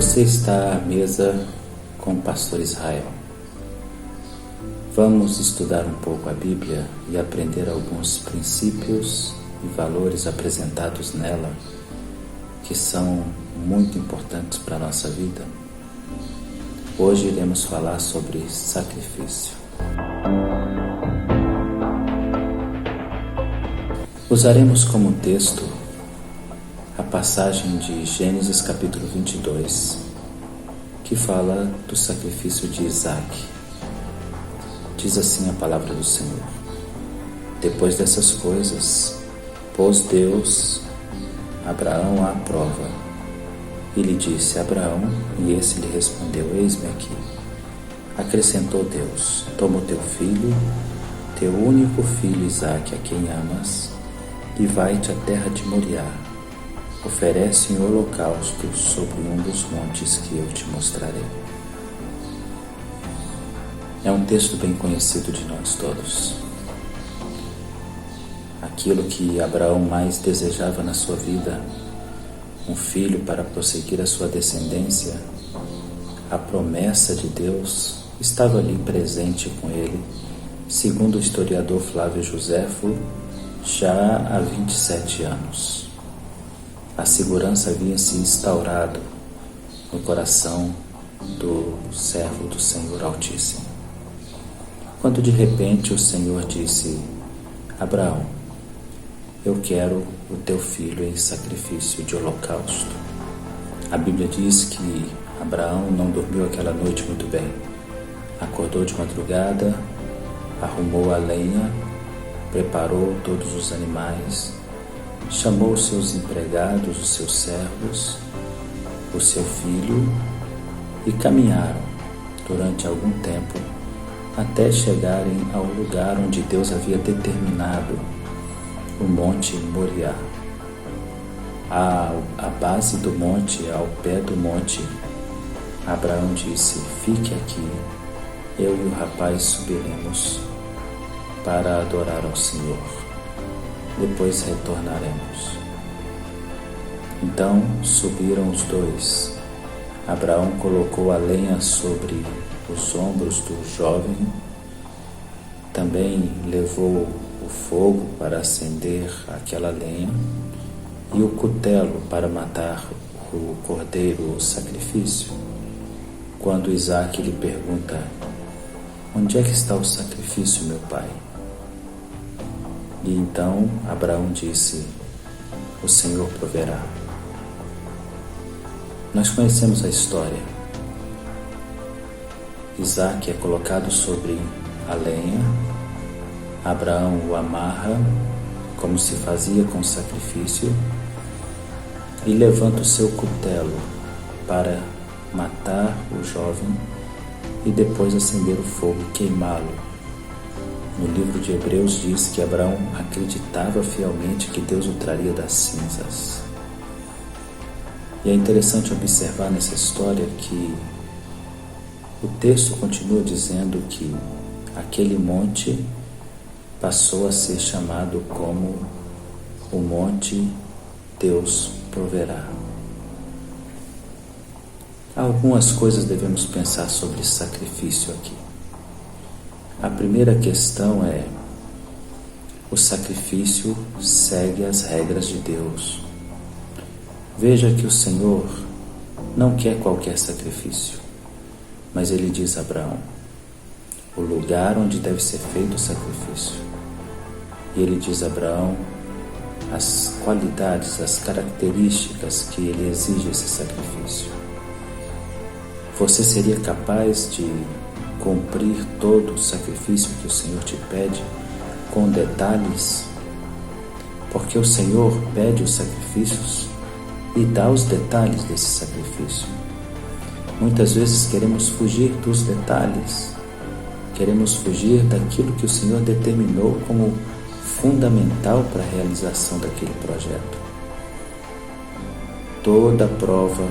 Você está à mesa com o pastor Israel. Vamos estudar um pouco a Bíblia e aprender alguns princípios e valores apresentados nela que são muito importantes para a nossa vida. Hoje iremos falar sobre sacrifício. Usaremos como texto a passagem de Gênesis capítulo 22, que fala do sacrifício de Isaac. Diz assim a palavra do Senhor: Depois dessas coisas, pôs Deus Abraão à prova, e lhe disse: Abraão, e esse lhe respondeu: Eis-me aqui. Acrescentou Deus: Toma o teu filho, teu único filho Isaque, a quem amas, e vai-te à terra de Moriá. Oferece em holocausto sobre um dos montes que eu te mostrarei. É um texto bem conhecido de nós todos. Aquilo que Abraão mais desejava na sua vida, um filho para prosseguir a sua descendência, a promessa de Deus estava ali presente com ele, segundo o historiador Flávio Joséfo, já há 27 anos. A segurança havia se instaurado no coração do servo do Senhor Altíssimo. Quando de repente o Senhor disse: Abraão, eu quero o teu filho em sacrifício de holocausto. A Bíblia diz que Abraão não dormiu aquela noite muito bem. Acordou de madrugada, arrumou a lenha, preparou todos os animais, chamou os seus empregados, os seus servos, o seu filho, e caminharam durante algum tempo até chegarem ao lugar onde Deus havia determinado, o Monte Moriá. À base do monte, ao pé do monte, Abraão disse: Fique aqui, eu e o rapaz subiremos para adorar ao Senhor. Depois retornaremos. Então subiram os dois. Abraão colocou a lenha sobre os ombros do jovem, também levou o fogo para acender aquela lenha e o cutelo para matar o cordeiro, o sacrifício. Quando Isaque lhe pergunta: Onde é que está o sacrifício, meu pai? E então Abraão disse: O Senhor proverá. Nós conhecemos a história. Isaque é colocado sobre a lenha, Abraão o amarra, como se fazia com o sacrifício, e levanta o seu cutelo para matar o jovem e depois acender o fogo e queimá-lo. No livro de Hebreus diz que Abraão acreditava fielmente que Deus o traria das cinzas. E é interessante observar nessa história que o texto continua dizendo que aquele monte passou a ser chamado como o Monte Deus Proverá. Algumas coisas devemos pensar sobre sacrifício aqui. A primeira questão é: o sacrifício segue as regras de Deus. Veja que o Senhor não quer qualquer sacrifício, mas Ele diz a Abraão o lugar onde deve ser feito o sacrifício. E Ele diz a Abraão as qualidades, as características que Ele exige esse sacrifício. Você seria capaz de cumprir todo o sacrifício que o Senhor te pede com detalhes? Porque o Senhor pede os sacrifícios e dá os detalhes desse sacrifício. Muitas vezes queremos fugir dos detalhes, queremos fugir daquilo que o Senhor determinou como fundamental para a realização daquele projeto. Toda prova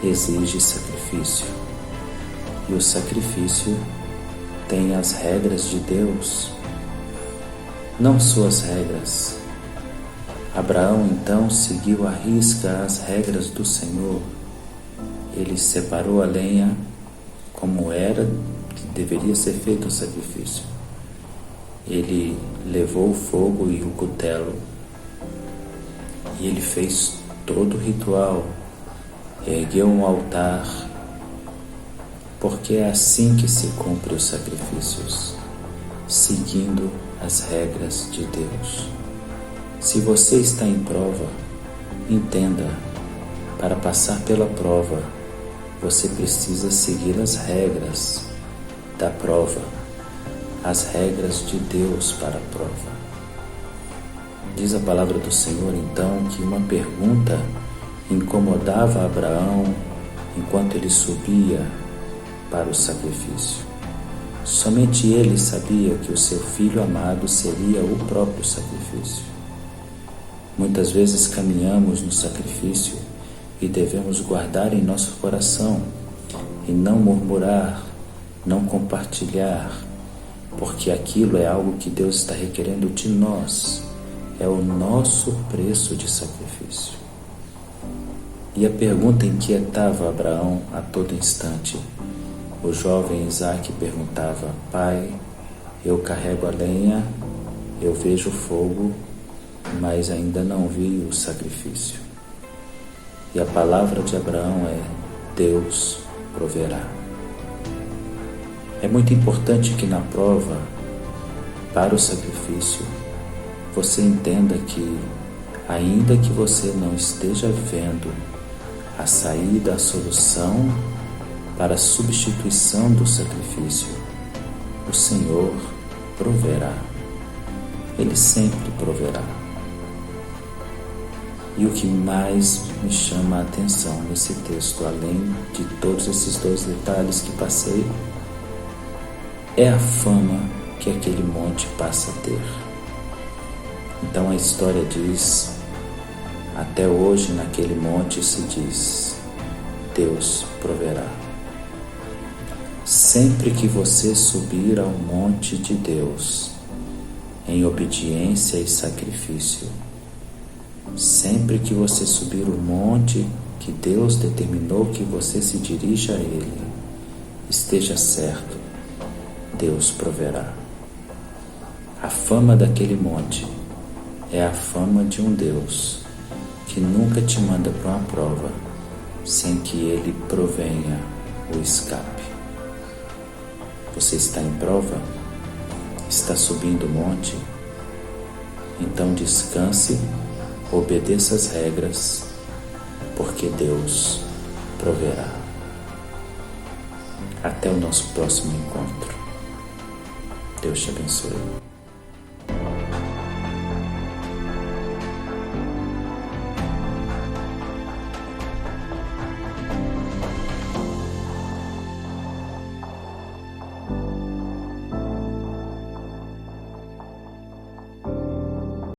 exige sacrifício. E o sacrifício tem as regras de Deus, não suas regras. Abraão então seguiu à risca as regras do Senhor ele separou a lenha como era que deveria ser feito o sacrifício. Ele levou o fogo e o cutelo e ele fez todo o ritual, ergueu um altar, porque é assim que se cumpre os sacrifícios, seguindo as regras de Deus. Se você está em prova, entenda, para passar pela prova, você precisa seguir as regras da prova, as regras de Deus para a prova. Diz a palavra do Senhor, então, que uma pergunta incomodava Abraão enquanto ele subia para o sacrifício. Somente ele sabia que o seu filho amado seria o próprio sacrifício. Muitas vezes caminhamos no sacrifício e devemos guardar em nosso coração e não murmurar, não compartilhar, porque aquilo é algo que Deus está requerendo de nós, é o nosso preço de sacrifício. E a pergunta inquietava Abraão a todo instante. O jovem Isaque perguntava: Pai, eu carrego a lenha, eu vejo o fogo, mas ainda não vi o sacrifício. E a palavra de Abraão é: Deus proverá. É muito importante que na prova, para o sacrifício, você entenda que, ainda que você não esteja vendo a saída, a solução para a substituição do sacrifício, o Senhor proverá. Ele sempre proverá. E o que mais me chama a atenção nesse texto, além de todos esses dois detalhes que passei, é a fama que aquele monte passa a ter. Então a história diz, até hoje naquele monte se diz: Deus proverá. Sempre que você subir ao monte de Deus, em obediência e sacrifício, sempre que você subir o monte que Deus determinou que você se dirija a Ele, esteja certo, Deus proverá. A fama daquele monte é a fama de um Deus que nunca te manda para uma prova sem que Ele provenha o escape. Você está em prova? Está subindo o monte? Então descanse, obedeça as regras, porque Deus proverá. Até o nosso próximo encontro. Deus te abençoe.